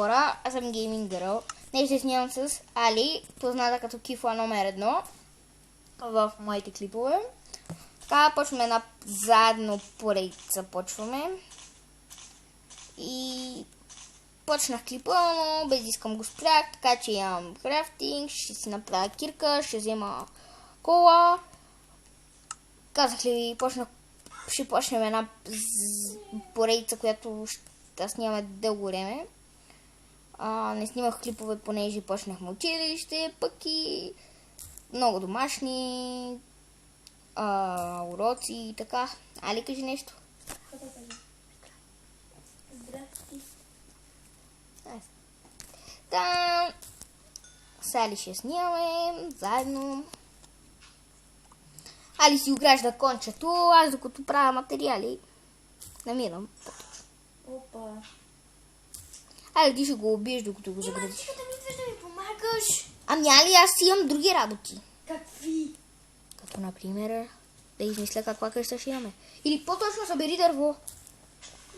Хора, аз съм Gaming Girl. Днес ще снимам с Али, позната като Кифла номер 1 в моите клипове. Така, почваме една заедно поредица, почваме. И почнах клипа, но без да искам го спрях, така че имам крафтинг, ще си направя кирка, ще взема кола. Казах ли, ще почнем една поредица, която ще снимаме дълго време. Не снимах клипове, понеже почнахме училище, пък и много домашни уроци и така. Али, кажи нещо. Здрасти. Та, с Али ще снимаме заедно. Али си огражда кончето, аз докато правя материали намирам. Опа. Али, ти ще го убиеш докато го заградиш. Ти да ми идваш да ми помагаш. Ами Али, аз си имам други работи. Какви? Като например да измисля каква къща ще имаме. Или по-точно събери дърво.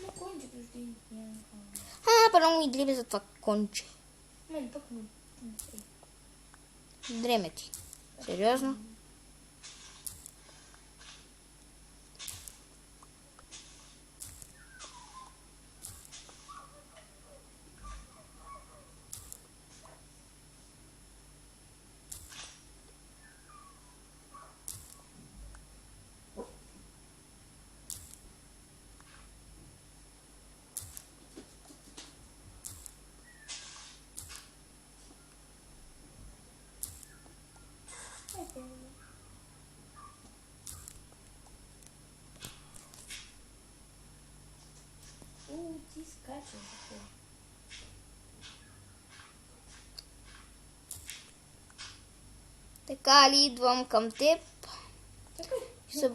Но кончето ще няма. Първо ми дребе за това конче. Мен пък ми. Дреме ти. Сериозно? Ти скачаш. Така, Али, идвам към теб. Ще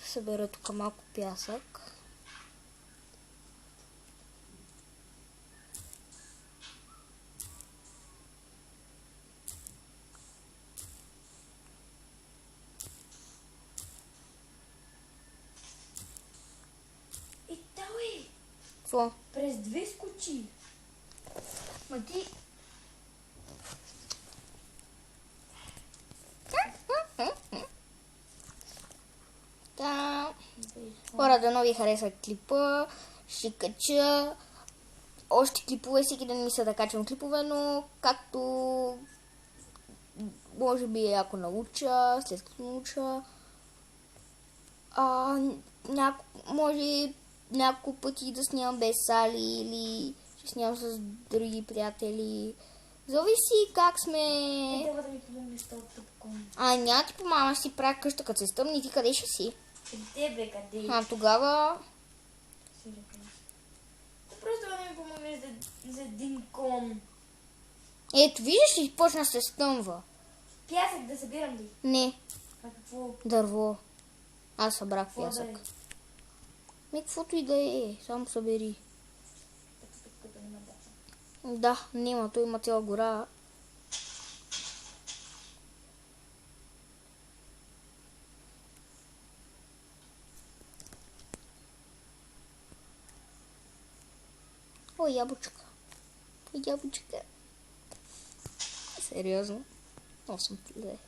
събера тук малко пясък. Какво? През две скочи. Ма ти... Да. Хора, дано ви харесва клипа. Ще кача още клипове. Всеки ден мисля да качвам клипове, но както може би ако науча, след като науча, може няколко пъти да снимам без Али или ще снимам с други приятели. Зависи как сме. Трябва да ми помогнеш този тъпкон. Няма ти помагам, ще си правя къща, като се стъмни. Ти къде ще си? Къде бе, къде? Тогава... Просто да ми помогнеш за един кон. Ето, виждаш ли, почна да се стъмва. Пясък да събирам ли? Не, Какво? дърво. Аз събрах Какво да пясък. е? Каквото и да е, само събери. Като няма да. Да, няма, той има цяла гора. О, ябучка. Ябучка. Сериозно? 8 ле.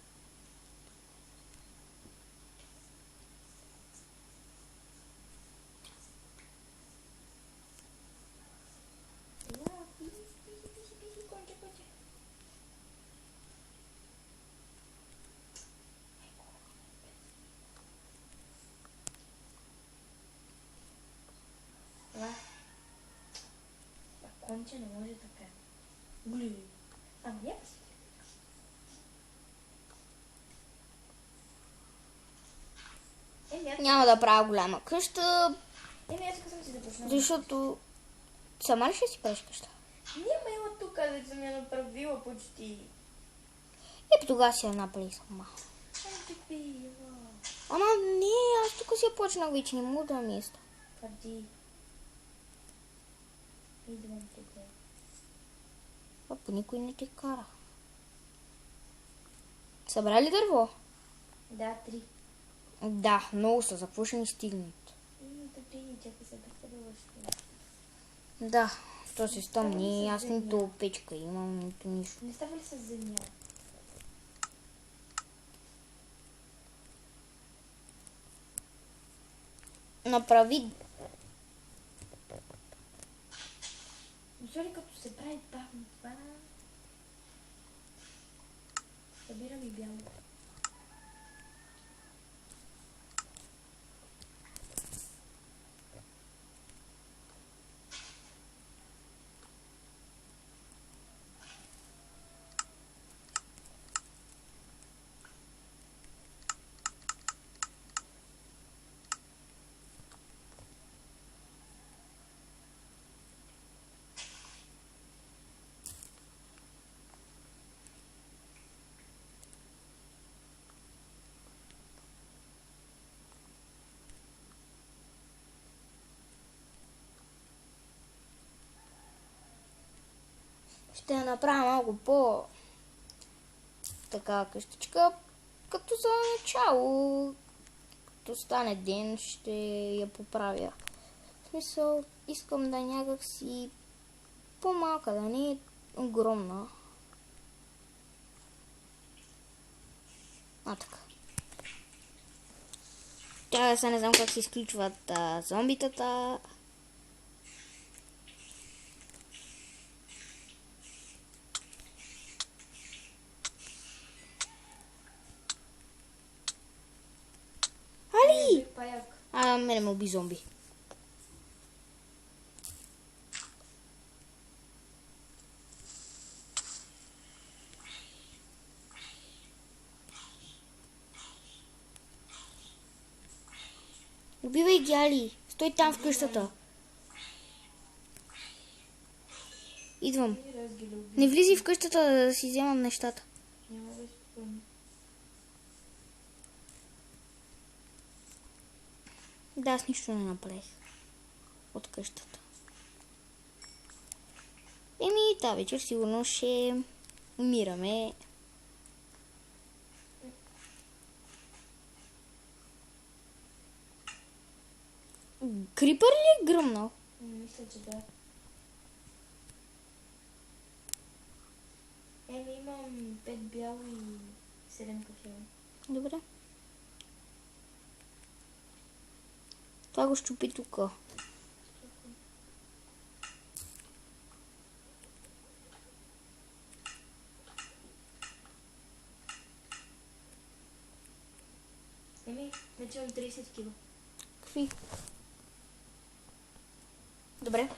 Конче не може така. Гли. Ама я си. Няма да правя голяма къща, Аз казвам си да почна. защото сама ли ще си правиш къща? Няма има тук, да съм я направила почти. Тогава си я направи сама. Такива. Ама не, аз тук си я почнах вече, не мога да место. Къде? Идвам тук. По никой не те кара. Събра ли дърво? Да, 3. Да, много са. За какво ще ни стигнат? Чакай се, да се Да, То се стъмни, аз нито печка имам, нито нищо. Не става ли с земя? Направи. Зори като се прави бавно това. Събирам и бяло. Ще я направя малко по така къщичка, като за начало, като стане ден, ще я поправя. В смисъл, искам да е някакси по-малка, да не е огромна. Така. Тя сега не знам как се изключват зомбитата. Али! Паяк. Мене ме уби зомби. Убивай ги, Али. Стой там в къщата. Идвам. Не влизай в къщата да си вземам нещата. Няма да спомня. Да, аз нищо не направих от къщата. Тази вечер сигурно ще умираме. Крипър ли е гръмнал? Мисля, че да. Имам 5 бяло и 7 кафяво. Добре. Това го щупи тук. Вече имам 30 кила. Какви? Добре.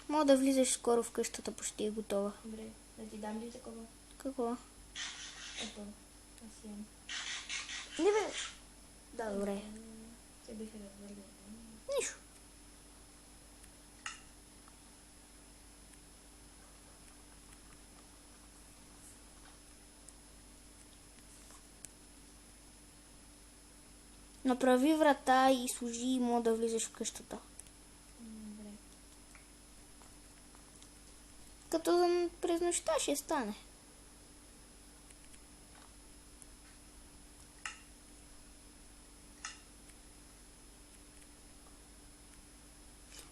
Мога да влизаш скоро в къщата, почти е готова. Добре, да ти дам ли такова? Какво? Ето, аз имам. Не бе. Да, добре. Те биха развали. Нищо. Направи врата и служи и мога да влизаш в къщата. Добре. Като през нощта ще стане.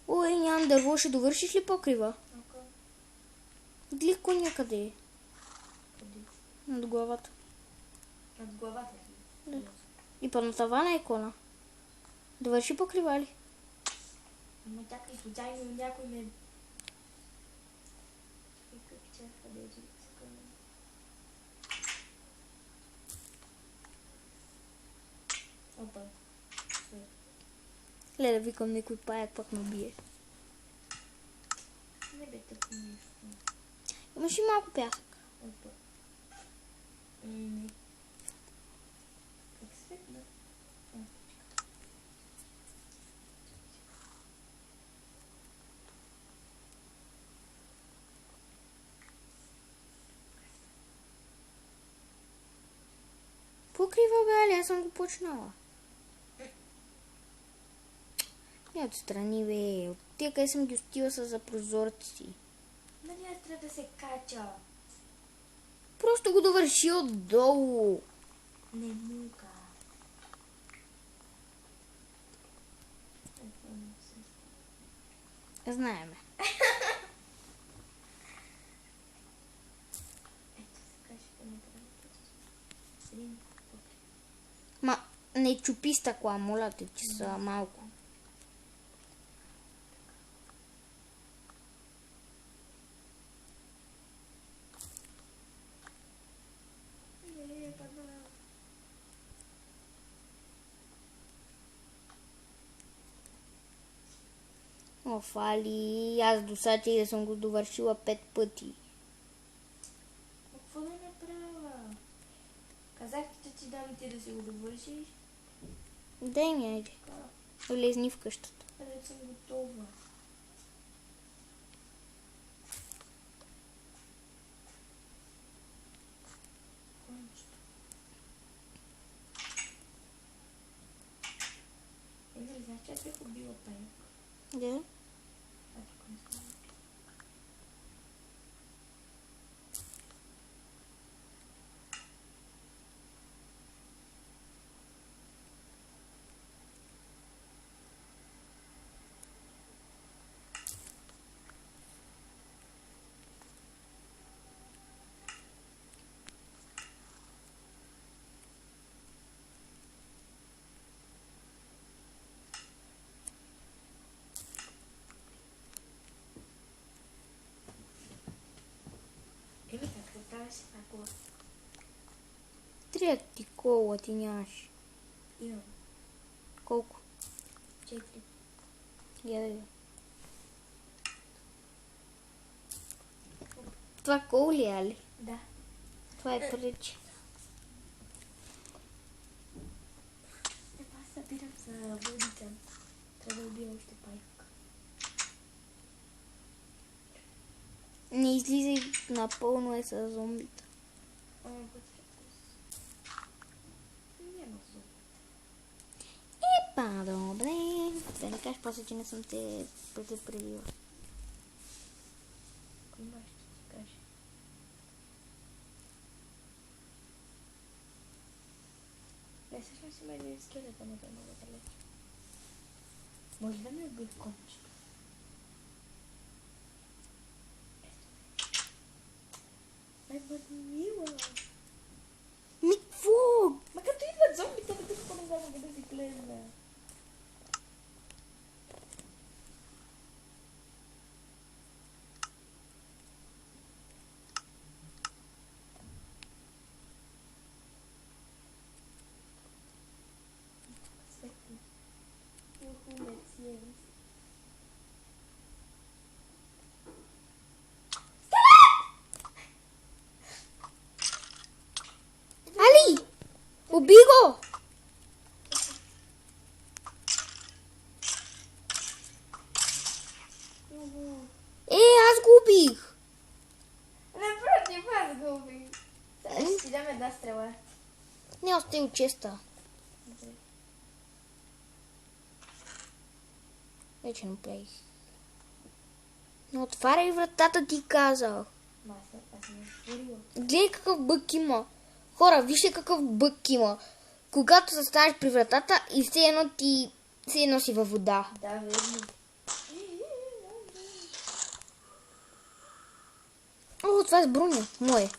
Ой, нямам дърво, ще довършиш ли покрива? Ако? Глико някъде. Къде? Над главата. Над главата ти. Да. И по на тавана е кона. Довърши покрива ли? Ама чакай, случайно някой ме... Къде е секунда? Опа. Ле, да викам някой паяк, пък ме бие. Не бе тако нещо. Имаш и малко пясък. Опа. Как светна? Покрива бе, али, аз съм го почнала. Не отстрани, бе. От тия къде съм ги остила са за прозорци. Нали аз трябва да се кача? Просто го довърши отдолу. Не мука. Знаеме. Ето сега ще направим един път. Ма, не чупи стъкла, моля те, че са малко. Не, пада. О, фали, аз до сега да съм го довършила 5 пъти. Какво да направя? Казах ти, че ти дам и ти да си го довършиш. Дай ми, айде. Влезни в къщата. Къде съм готова. Кончето. Еми, знаеш, че аз бях убила паник. Да? А тук не съм. Еми, как да правя си такова? Трябва ти кола, ти нямаш. Имам Колко? 4. Я да видя. Това кол ли е, ли? Да. Това е прече. Аз събирам за водите. Трябва да убия още пайк. Не излизай напълно е с зомбита. Няма зуб. Епа, добре. Да не кажеш после, че не съм те предупредила. Кома ще ти кажа. Не, всъщност има един скелет, ама той е много далеч. Може да ме убие кончето. Ай, бъде мила. Ми, какво? Ма като идват зомбите, бе, тук не знам къде да си гледна. Свети. Уху, не циенс. Али! Уби го! Уху. Аз го убих! Напротив, аз го убих. Сега ще ти дам една стрела. Не остави от честа. Добре. Вече направих. Не отваряй вратата, ти казах. Ма, аз съм отворила. Гледай какъв бък има. Хора, вижте какъв бък има. Когато застанеш при вратата и все едно си във вода. Да, верно. О, това е с броня. Мое.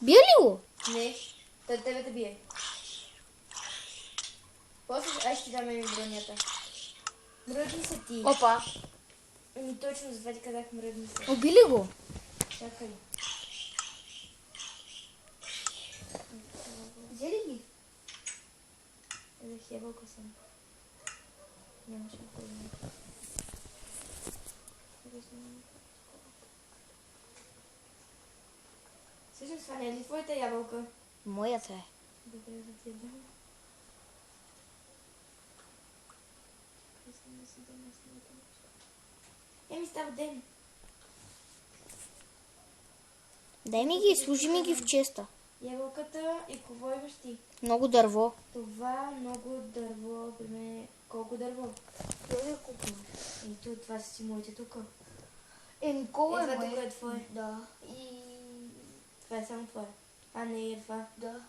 Бия ли го? Не, той тебе те бие. После аз ще ти дам бронята. Мръдни са ти. Опа. Ами точно, затова ти казах мръдни са. Уби ли го? Чакай. Взели ги? За ябълка съм. Нямаше проблем. Всъщност това не е ли твоята ябълка? Моята е. Добре, да ти я дам. Еми става ден. Дай ми ги, служи ми ги в честа. Ябълката и какво имаш ти? Много дърво. Това много дърво, при мен. Колко дърво? Ето, това са си моите тук. Никола Това тук е твое. Да. И това е само твое. А, не е това. Да.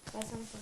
Това е само това.